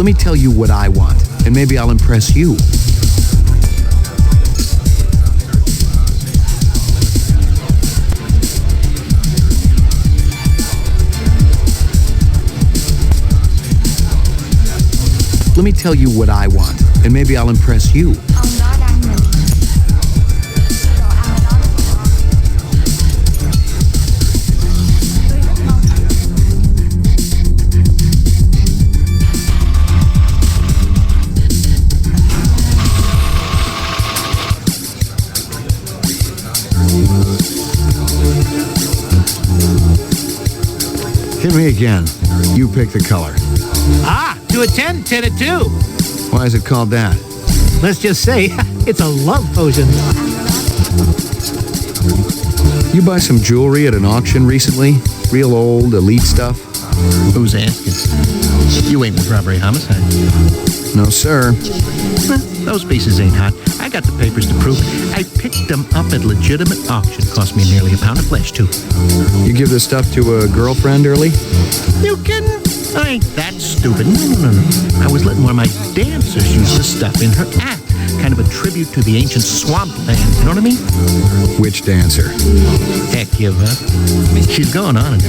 Let me tell you what I want, and maybe I'll impress you. Let me tell you what I want, and maybe I'll impress you. Ông đó đang ngủ. Đồ ăn ở đó rất ngon. Tôi rất mong. Hit me again. You pick the color. 2 at 10, 10 at 2. Why is it called that? Let's just say it's a love potion. You buy some jewelry at an auction recently? Real old, elite stuff? Who's asking? You ain't with robbery homicide. No, sir. Those pieces ain't hot. I got the papers to prove it. I picked them up at legitimate auction. Cost me nearly a pound of flesh, too. You give this stuff to a girlfriend early? You kidding? I ain't that stupid. No. I was letting one of my dancers use this stuff in her act. Kind of a tribute to the ancient swamp land. You know what I mean? Which dancer? Heck, give up. She's going on.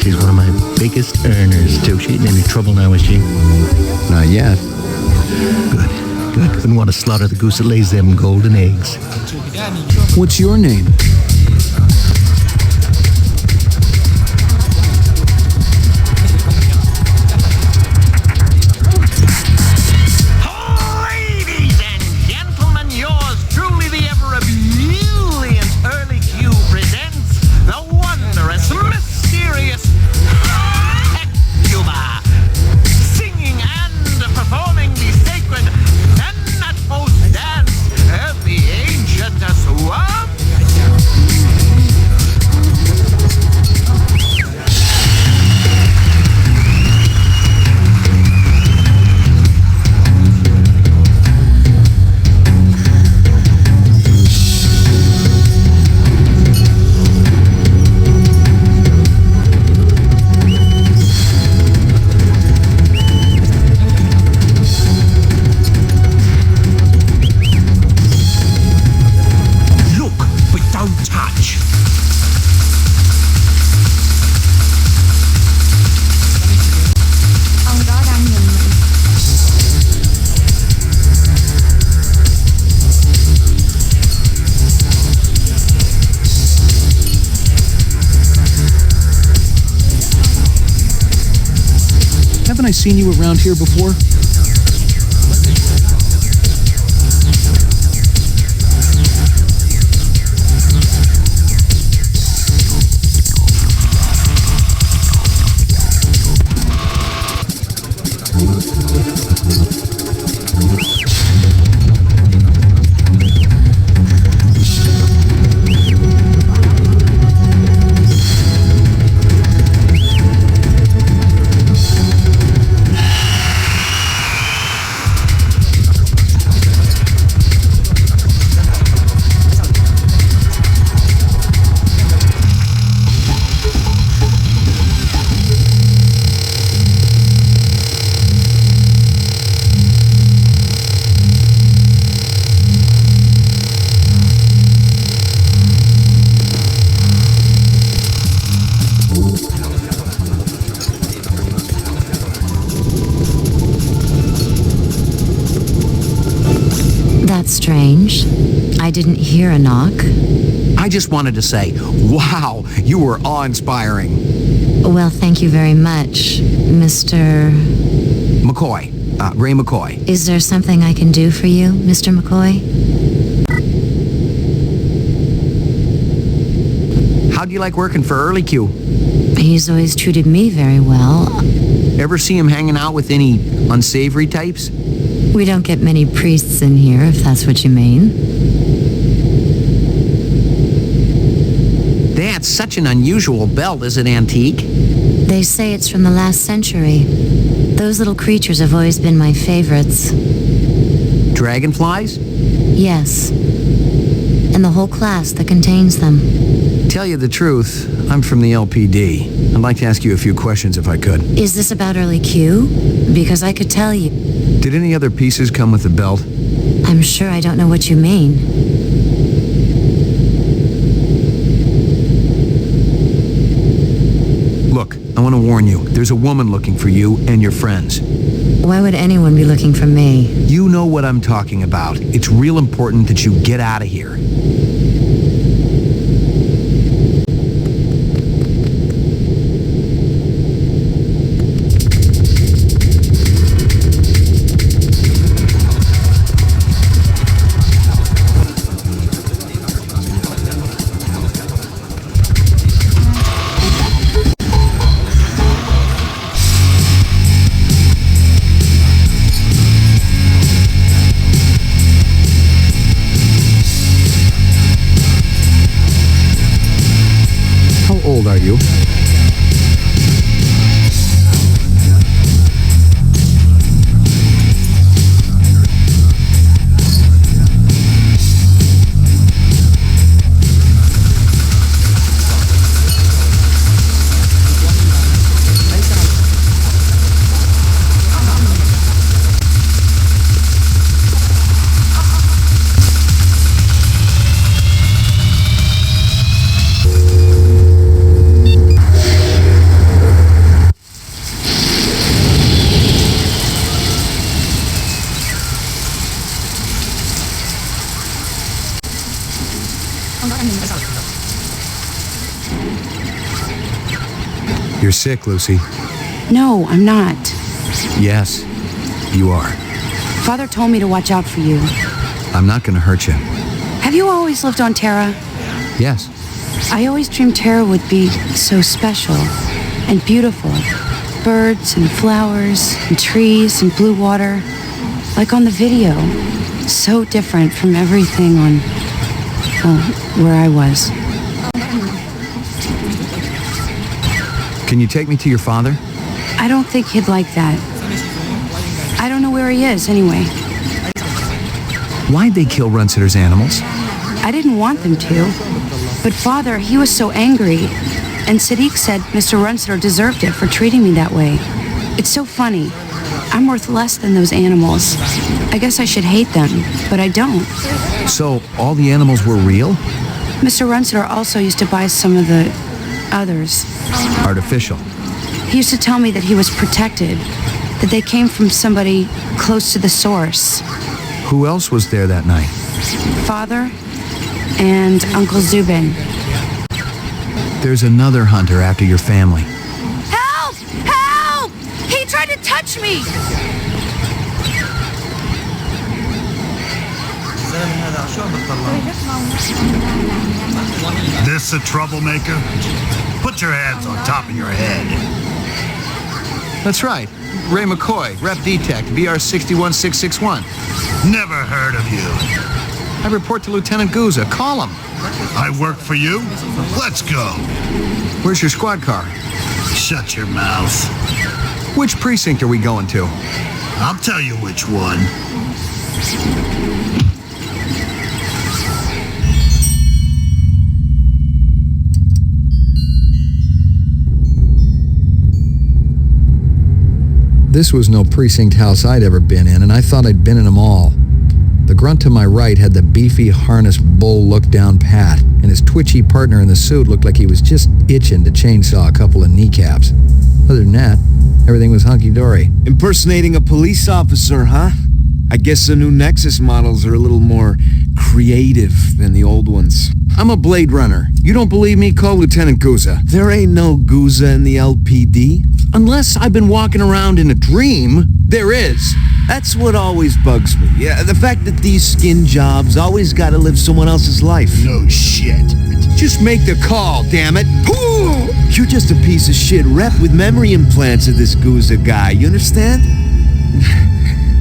She's one of my biggest earners, too. She ain't in any trouble now, is she? Not yet. Good. Wouldn't want to slaughter the goose that lays them golden eggs. What's your name? Ladies and gentlemen, yours truly, the ever ebullient Early Q presents the wondrous, mysterious Hecuba, singing and performing the sacred Thanatos dance of the ancient swamp. Look, but don't touch. Ông đó đang nhìn mình. Haven't I seen you around here before? That's strange. I didn't hear a knock. I just wanted to say, wow, you were awe-inspiring. Well, thank you very much, Mr. McCoy. Ray McCoy. Is there something I can do for you, Mr. McCoy? How do you like working for Early Q? He's always treated me very well. Ever see him hanging out with any unsavory types? We don't get many priests in here, if that's what you mean. That's such an unusual belt. Is it antique? They say it's from the last century. Those little creatures have always been my favorites. Dragonflies? Yes. And the whole class that contains them. Tell you the truth, I'm from the LPD. I'd like to ask you a few questions if I could. Is this about early Q? Because I could tell you. Did any other pieces come with the belt? I'm sure I don't know what you mean. Look, I want to warn you. There's a woman looking for you and your friends. Why would anyone be looking for me? You know what I'm talking about. It's real important that you get out of here. How old are you? You're sick, Lucy. No, I'm not. Yes, you are. Father told me to watch out for you. I'm not going to hurt you. Have you always lived on Terra? Yes. I always dreamed Terra would be so special and beautiful. Birds and flowers and trees and blue water. Like on the video. So different from everything on, where I was. Can you take me to your father? I don't think he'd like that. I don't know where he is, anyway. Why'd they kill Runsitter's animals? I didn't want them to. But Father, he was so angry. And Sadiq said Mr. Runsitter deserved it for treating me that way. It's so funny. I'm worth less than those animals. I guess I should hate them, but I don't. So, all the animals were real? Mr. Runsitter also used to buy some of the others. Artificial. He used to tell me that he was protected, that they came from somebody close to the source. Who else was there that night? Father and Uncle Zubin. There's another hunter after your family. Help! Help! He tried to touch me! This a troublemaker? Put your hands on top of your head. That's right. Ray McCoy, Rep Detect, BR 61661. Never heard of you. I report to Lieutenant Gouza. Call him. I work for you? Let's go. Where's your squad car? Shut your mouth. Which precinct are we going to? I'll tell you which one. This was no precinct house I'd ever been in, and I thought I'd been in them all. The grunt to my right had the beefy harnessed bull look down pat, and his twitchy partner in the suit looked like he was just itching to chainsaw a couple of kneecaps. Other than that, everything was hunky-dory. Impersonating a police officer, huh? I guess the new Nexus models are a little more creative than the old ones. I'm a Blade Runner. You don't believe me? Call Lieutenant Gouza. There ain't no Gouza in the LPD. Unless I've been walking around in a dream, there is. That's what always bugs me. Yeah, the fact that these skin jobs always gotta live someone else's life. No shit. Just make the call, damn it. You're just a piece of shit rep with memory implants of this Gouza guy, you understand?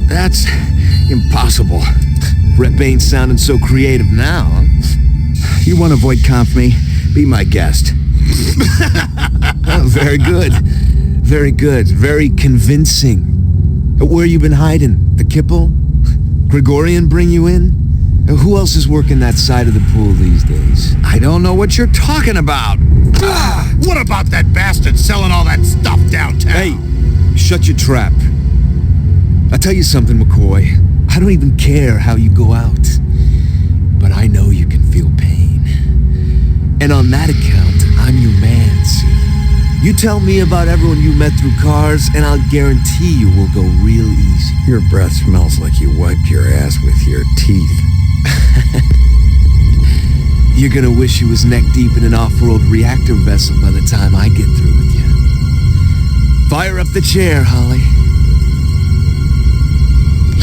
That's impossible. Rep ain't sounding so creative now, huh? You want to avoid conf me? Be my guest. Oh, very good. Very good. Very convincing. Where you been hiding? The Kipple? Gregorian bring you in? Who else is working that side of the pool these days? I don't know what you're talking about. What about that bastard selling all that stuff downtown? Hey, shut your trap. I'll tell you something, McCoy. I don't even care how you go out. But I know you can feel pain. And on that account, I'm your man, see? You tell me about everyone you met through cars, and I'll guarantee you will go real easy. Your breath smells like you wiped your ass with your teeth. You're gonna wish you was neck-deep in an off-road reactor vessel by the time I get through with you. Fire up the chair, Holly.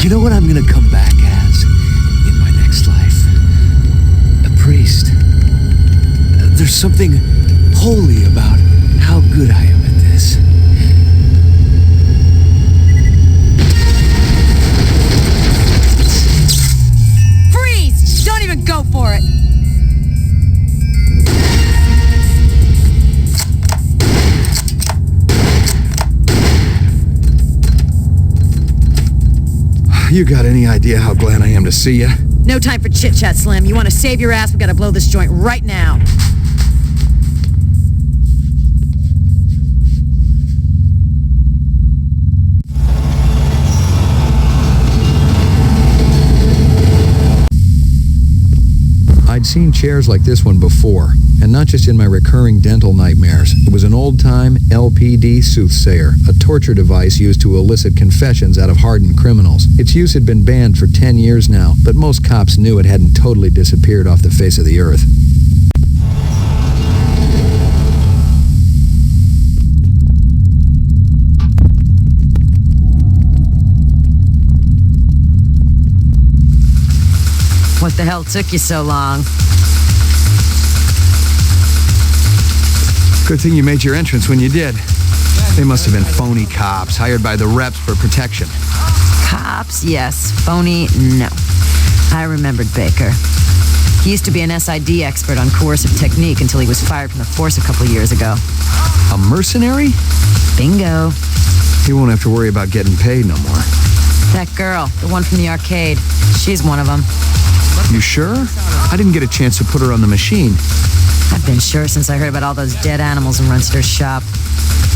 You know what I'm gonna come back as in my next life? A priest. There's something holy about how good I am at this. Freeze! Don't even go for it! You got any idea how glad I am to see you? No time for chit-chat, Slim. You want to save your ass? We gotta blow this joint right now. I'd seen chairs like this one before, and not just in my recurring dental nightmares. It was an old-time LPD soothsayer, a torture device used to elicit confessions out of hardened criminals. Its use had been banned for 10 years now, but most cops knew it hadn't totally disappeared off the face of the earth. What the hell took you so long? Good thing you made your entrance when you did. They must have been phony cops hired by the reps for protection. Cops, yes. Phony, no. I remembered Baker. He used to be an SID expert on coercive technique until he was fired from the force a couple years ago. A mercenary? Bingo. He won't have to worry about getting paid no more. That girl, the one from the arcade, she's one of them. You sure? I didn't get a chance to put her on the machine. I've been sure since I heard about all those dead animals in Runster's shop.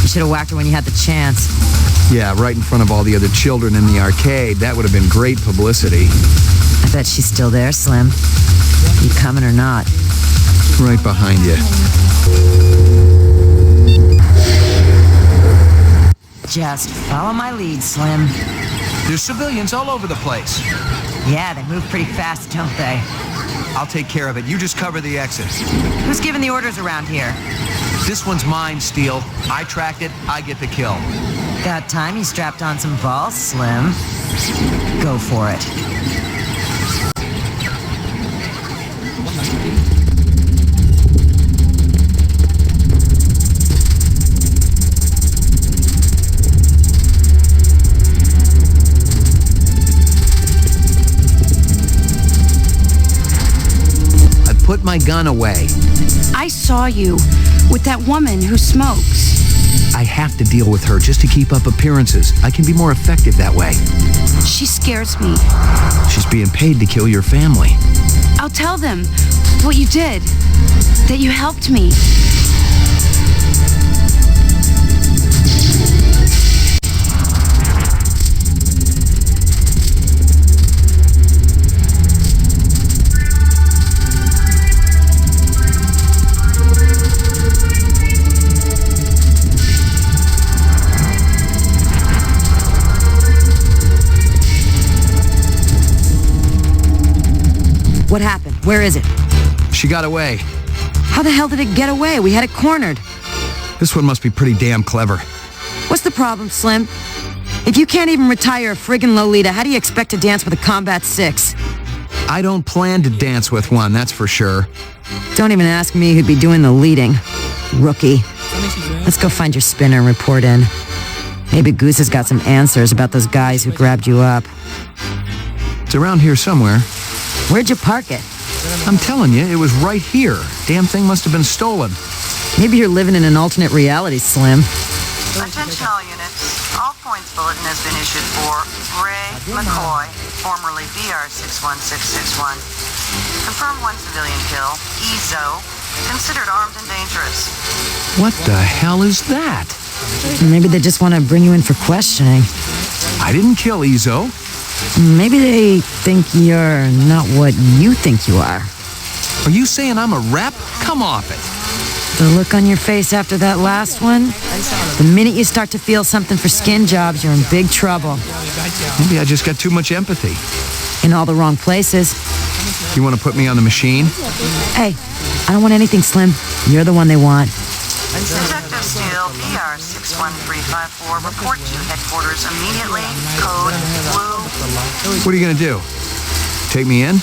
You should have whacked her when you had the chance. Yeah, right in front of all the other children in the arcade. That would have been great publicity. I bet she's still there, Slim. You coming or not? Right behind you. Just follow my lead, Slim. There's civilians all over the place. Yeah, they move pretty fast, don't they? I'll take care of it. You just cover the exit. Who's giving the orders around here? This one's mine, Steele. I tracked it. I get the kill. Got time you strapped on some balls, Slim. Go for it. Put my gun away. I saw you with that woman who smokes. I have to deal with her just to keep up appearances. I can be more effective that way. She scares me. She's being paid to kill your family. I'll tell them what you did, that you helped me. What happened? Where is it? She got away. How the hell did it get away? We had it cornered. This one must be pretty damn clever. What's the problem, Slim? If you can't even retire a friggin' Lolita, how do you expect to dance with a Combat 6? I don't plan to dance with one, that's for sure. Don't even ask me who'd be doing the leading. Rookie. Let's go find your spinner and report in. Maybe Goose has got some answers about those guys who grabbed you up. It's around here somewhere. Where'd you park it? I'm telling you, it was right here. Damn thing must have been stolen. Maybe you're living in an alternate reality, Slim. Attention all units. All points bulletin has been issued for Ray McCoy, formerly BR61661. Confirmed one civilian kill. Ezo. Considered armed and dangerous. What the hell is that? Maybe they just want to bring you in for questioning. I didn't kill Ezo. Maybe they think you're not what you think you are. Are you saying I'm a rep? Come off it. The look on your face after that last one, the minute you start to feel something for skin jobs, you're in big trouble. Maybe I just got too much empathy. In all the wrong places. You want to put me on the machine? Hey, I don't want anything, Slim. You're the one they want. Detective Steele, BR61354, report to headquarters immediately. Code Blue. What are you going to do? Take me in?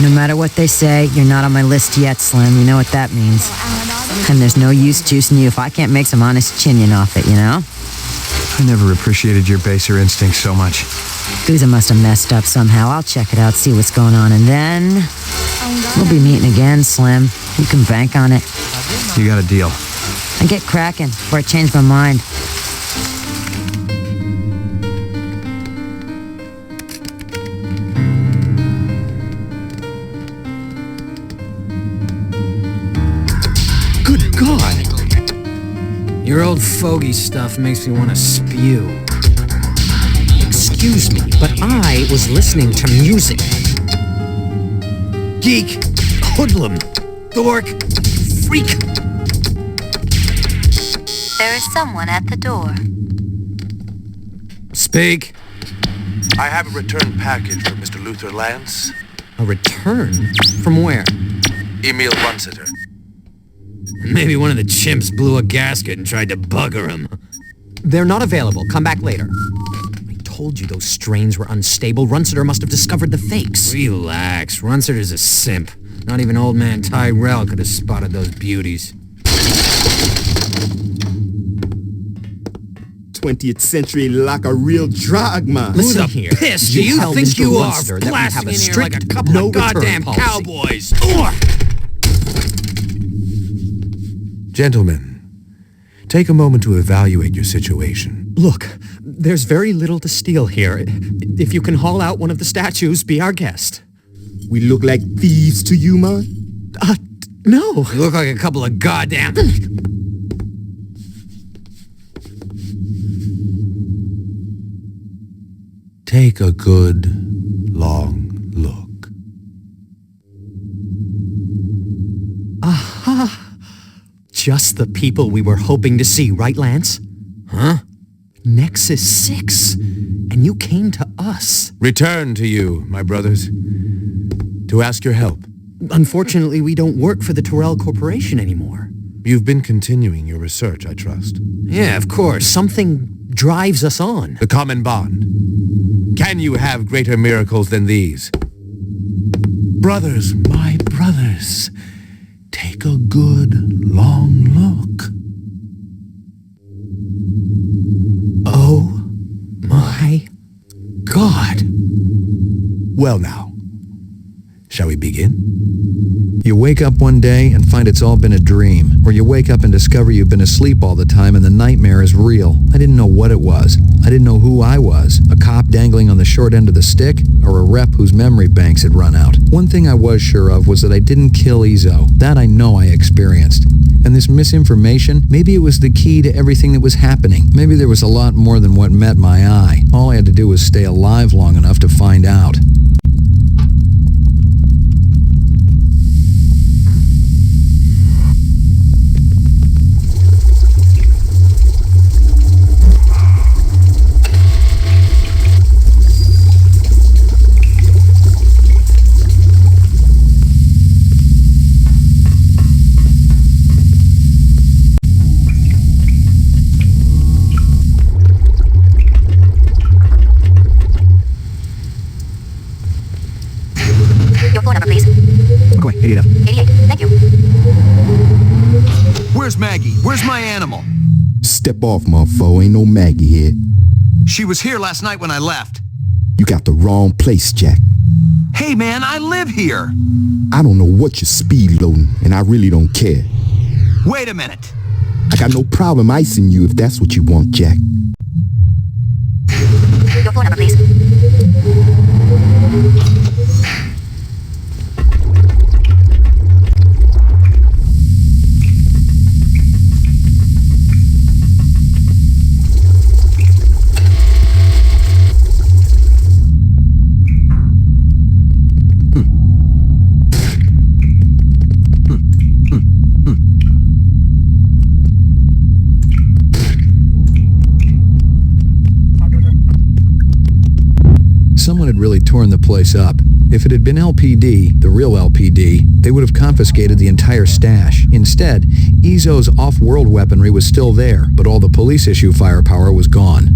No matter what they say, you're not on my list yet, Slim. You know what that means. And there's no use juicing you if I can't make some honest chinion off it, you know? I never appreciated your baser instincts so much. Guza must have messed up somehow. I'll check it out, see what's going on, and then we'll be meeting again, Slim. You can bank on it. You got a deal. And get cracking before I change my mind. Good God! Your old fogey stuff makes me want to spew. Excuse me, but I was listening to music. Geek, hoodlum, dork, freak. There is someone at the door. Speak. I have a return package for Mr. Luther Lance. A return? From where? Emil Runsiter. Maybe one of the chimps blew a gasket and tried to bugger him. They're not available. Come back later. I told you those strains were unstable. Runsiter must have discovered the fakes. Relax. Runsiter's a simp. Not even old man Tyrell could have spotted those beauties. 20th century like a real drug man. Listen here. Piss do you think you are blasting in here like a couple of goddamn cowboys? Gentlemen, take a moment to evaluate your situation. Look, there's very little to steal here. If you can haul out one of the statues, be our guest. We look like thieves to you, man? No. You look like a couple of goddamn... Take a good, long look. Aha! Just the people we were hoping to see, right, Lance? Huh? Nexus 6. And you came to us. Return to you, my brothers, to ask your help. Unfortunately, we don't work for the Tyrell Corporation anymore. You've been continuing your research, I trust. Yeah, of course. Something drives us on. The common bond. Can you have greater miracles than these? Brothers, my brothers, take a good, long look. Oh my God. Well now, shall we begin? You wake up one day and find it's all been a dream, or you wake up and discover you've been asleep all the time and the nightmare is real. I didn't know what it was. I didn't know who I was, a cop dangling on the short end of the stick, or a rep whose memory banks had run out. One thing I was sure of was that I didn't kill Ezo. That I know I experienced. And this misinformation, maybe it was the key to everything that was happening. Maybe there was a lot more than what met my eye. All I had to do was stay alive long enough to find out. Your phone number, please. McCoy, 88F. 88. Thank you. Where's Maggie? Where's my animal? Step off, motherfucker. Ain't no Maggie here. She was here last night when I left. You got the wrong place, Jack. Hey, man, I live here. I don't know what you're speed loading, and I really don't care. Wait a minute. I got no problem icing you if that's what you want, Jack. Your phone number, please. Someone had really torn the place up. If it had been LPD, the real LPD, they would have confiscated the entire stash. Instead, Izzo's off-world weaponry was still there, but all the police-issue firepower was gone.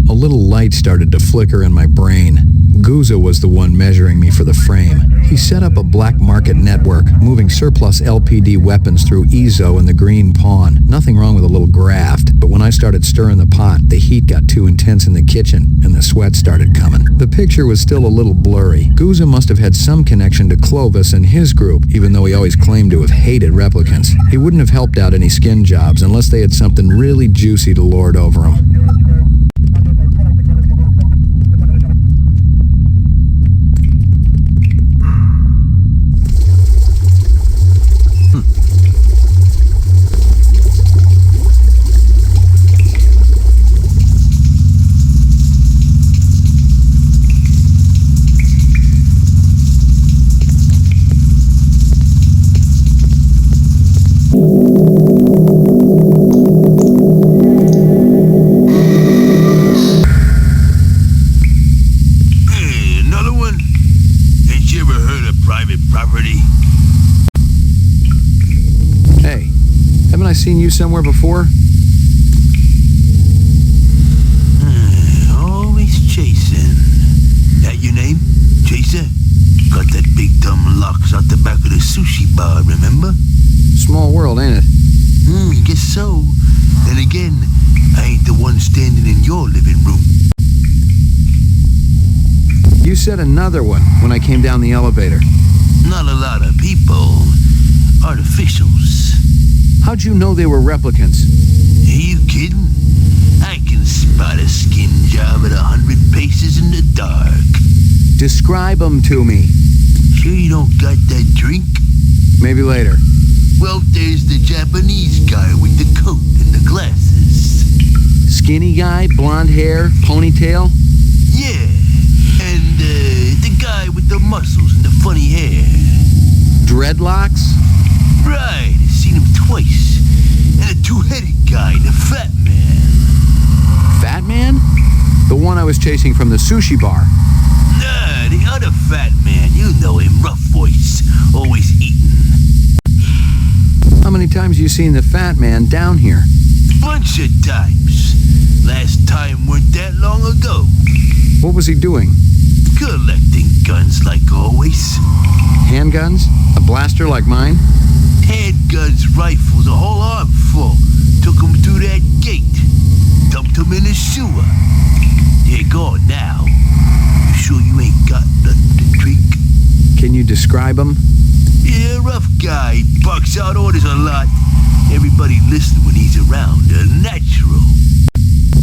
A little light started to flicker in my brain. Gouza was the one measuring me for the frame. He set up a black market network, moving surplus LPD weapons through Izzo and the Green Pawn. Nothing wrong with a little graft, but when I started stirring the pot, the heat got too intense in the kitchen, and the sweat started coming. The picture was still a little blurry. Gouza must have had some connection to Clovis and his group, even though he always claimed to have hated replicants. He wouldn't have helped out any skin jobs unless they had something really juicy to lord over him. Seen you somewhere before? Always chasing. That your name? Chaser? Got that big dumb locks out the back of the sushi bar, remember? Small world, ain't it? Guess so. Then again, I ain't the one standing in your living room. You said another one when I came down the elevator. Not a lot of people. Artificials. How'd you know they were replicants? Are you kidding? I can spot a skin job at 100 paces in the dark. Describe them to me. Sure you don't got that drink? Maybe later. Well, there's the Japanese guy with the coat and the glasses. Skinny guy, blonde hair, ponytail? Yeah, and the guy with the muscles and the funny hair. Dreadlocks? Right, I've seen him twice. And a two-headed guy, the Fat Man. Fat Man? The one I was chasing from the sushi bar. Nah, the other Fat Man. You know him, rough voice, always eating. How many times you seen the Fat Man down here? Bunch of times. Last time weren't that long ago. What was he doing? Collecting guns like always. Handguns? A blaster like mine? Handguns, rifles, a whole armful. Took them through that gate. Dumped them in the sewer. They're gone now. You sure you ain't got nothing to drink? Can you describe him? Yeah, rough guy. Bucks out orders a lot. Everybody listens when he's around. Natural.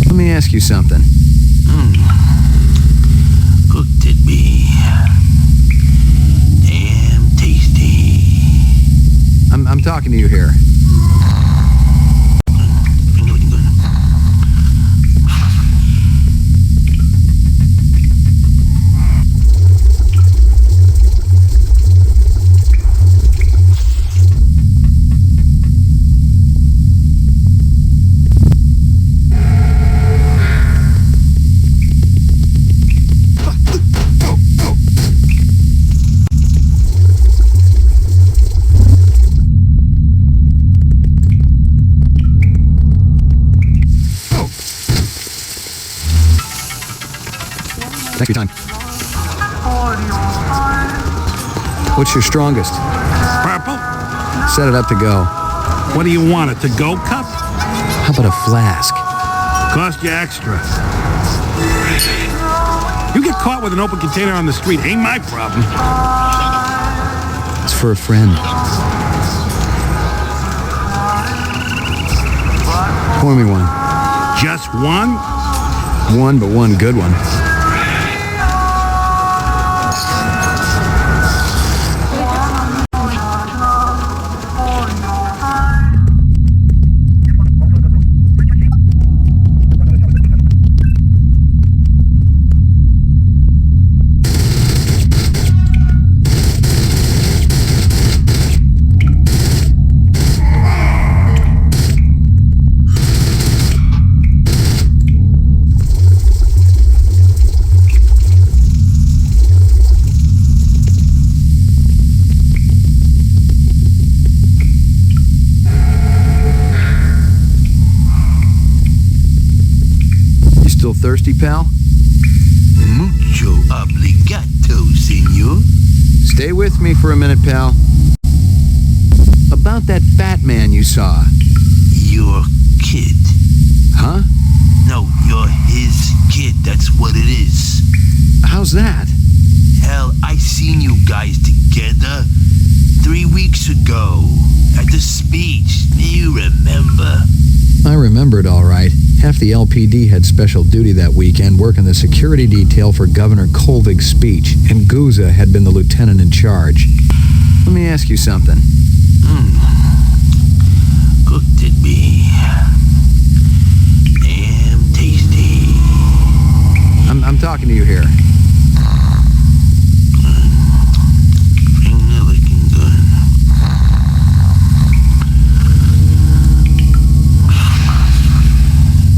Let me ask you something. Cooked it be. Damn tasty. I'm talking to you here. Thanks for your time. What's your strongest? Purple? Set it up to go. What do you want, a to-go cup? How about a flask? Cost you extra. You get caught with an open container on the street, ain't my problem. It's for a friend. Pour me one. Just one? One, but one good one. Still thirsty, pal? Mucho obligato, senor. Stay with me for a minute, pal. About that fat man you saw. Your kid. Huh? No, you're his kid. That's what it is. How's that? Hell, I seen you guys together 3 weeks ago at the speech. You remember? I remember it all right. Half the LPD had special duty that weekend working the security detail for Governor Kolvig's speech, and Guza had been the lieutenant in charge. Let me ask you something. Cooked it be. Damn tasty. I'm talking to you here.